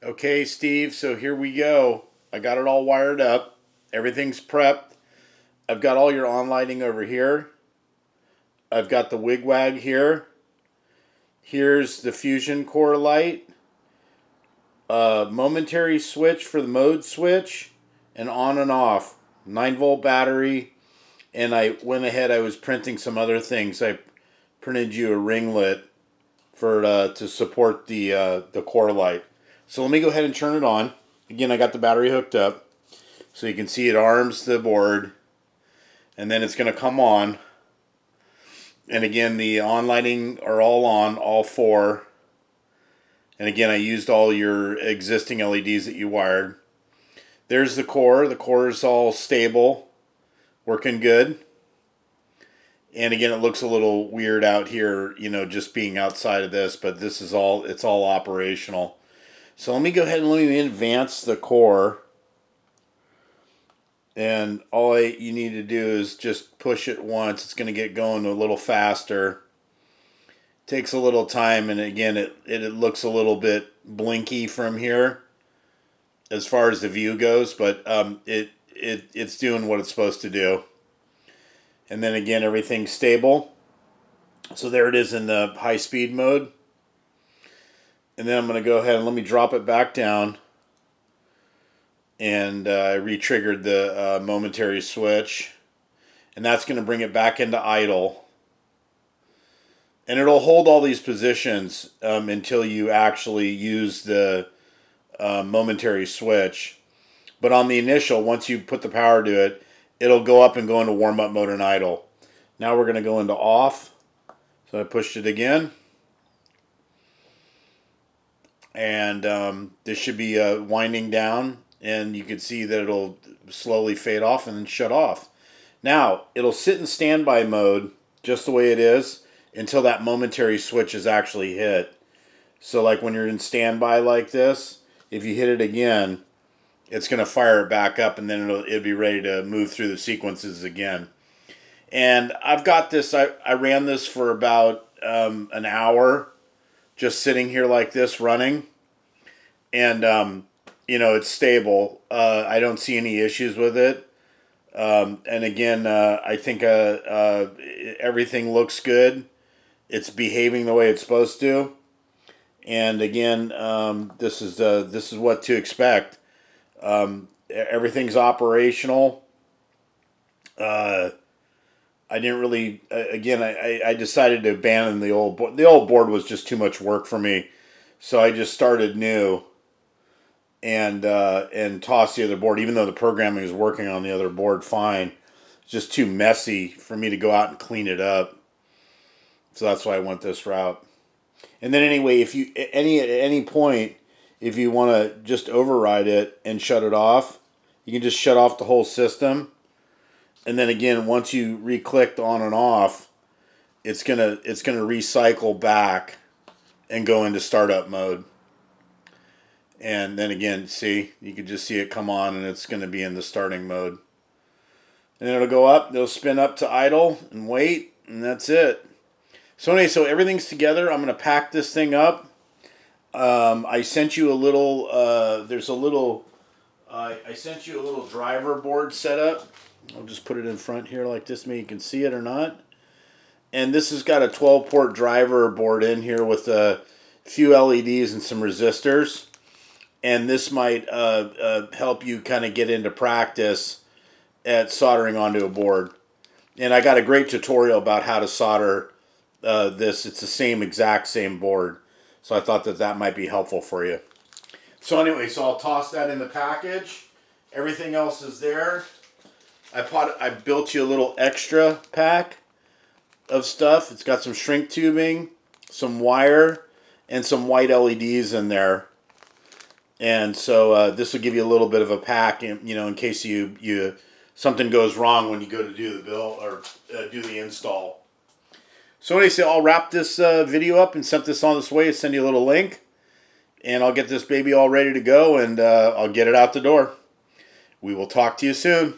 Okay, Steve, so here we go. I got it all wired up. Everything's prepped. I've got all your on lighting over here. I've got the wigwag here. Here's the fusion core light. A momentary switch for the mode switch. And on and off. 9-volt battery. And I went ahead, I was printing some other things. I printed you a ringlet for to support the core light. So let me go ahead and turn it on. Again, I got the battery hooked up. So you can see it arms the board. And then it's going to come on. And again, the on lighting are all on, all four. And again, I used all your existing LEDs that you wired. There's the core. The core is all stable. Working good. And again, it looks a little weird out here, you know, just being outside of this. But this is all, it's all operational. So let me go ahead and let me advance the core. And all you need to do is just push it once. It's going to get going a little faster. Takes a little time, and again, it looks a little bit blinky from here as far as the view goes, but it's doing what it's supposed to do. And then again, everything's stable. So there it is in the high speed mode. And then I'm going to go ahead and let me drop it back down. And I re-triggered the momentary switch, and that's going to bring it back into idle, and it'll hold all these positions until you actually use the momentary switch. But on the initial, once you put the power to it, it'll go up and go into warm-up mode and idle. Now we're going to go into off. So I pushed it again, and this should be winding down. And you can see that it'll slowly fade off and then shut off. Now, it'll sit in standby mode just the way it is until that momentary switch is actually hit. So like when you're in standby like this, if you hit it again, it's going to fire it back up, and then it'll be ready to move through the sequences again. And I've got this, I ran this for about an hour, just sitting here like this running. And you know, it's stable. I don't see any issues with it. And again, I think everything looks good. It's behaving the way it's supposed to. And again, this is what to expect. Everything's operational. I didn't really. Again, I decided to abandon the old board. The old board was just too much work for me, so I just started new. And toss the other board, even though the programming is working on the other board fine. It's just too messy for me to go out and clean it up. So that's why I went this route. And then anyway, if you at any point, if you want to just override it and shut it off, you can just shut off the whole system. And then again, once you re-click on and off, it's gonna recycle back and go into startup mode. And then again, see, you can just see it come on, and it's going to be in the starting mode. And then it'll go up, it'll spin up to idle and wait, and that's it. So anyway, so everything's together. I'm going to pack this thing up. I sent you a little, I sent you a little driver board setup. I'll just put it in front here like this, maybe you can see it or not. And this has got a 12-port driver board in here with a few LEDs and some resistors. And this might help you kind of get into practice at soldering onto a board. And I got a great tutorial about how to solder this. It's the exact same board. So I thought that might be helpful for you. So anyway, so I'll toss that in the package. Everything else is there. I built you a little extra pack of stuff. It's got some shrink tubing, some wire, and some white LEDs in there. And so this will give you a little bit of a pack, you know, in case you something goes wrong when you go to do the build or do the install. So anyway, so I'll wrap this video up and send this on this way. Send you a little link, and I'll get this baby all ready to go, and I'll get it out the door. We will talk to you soon.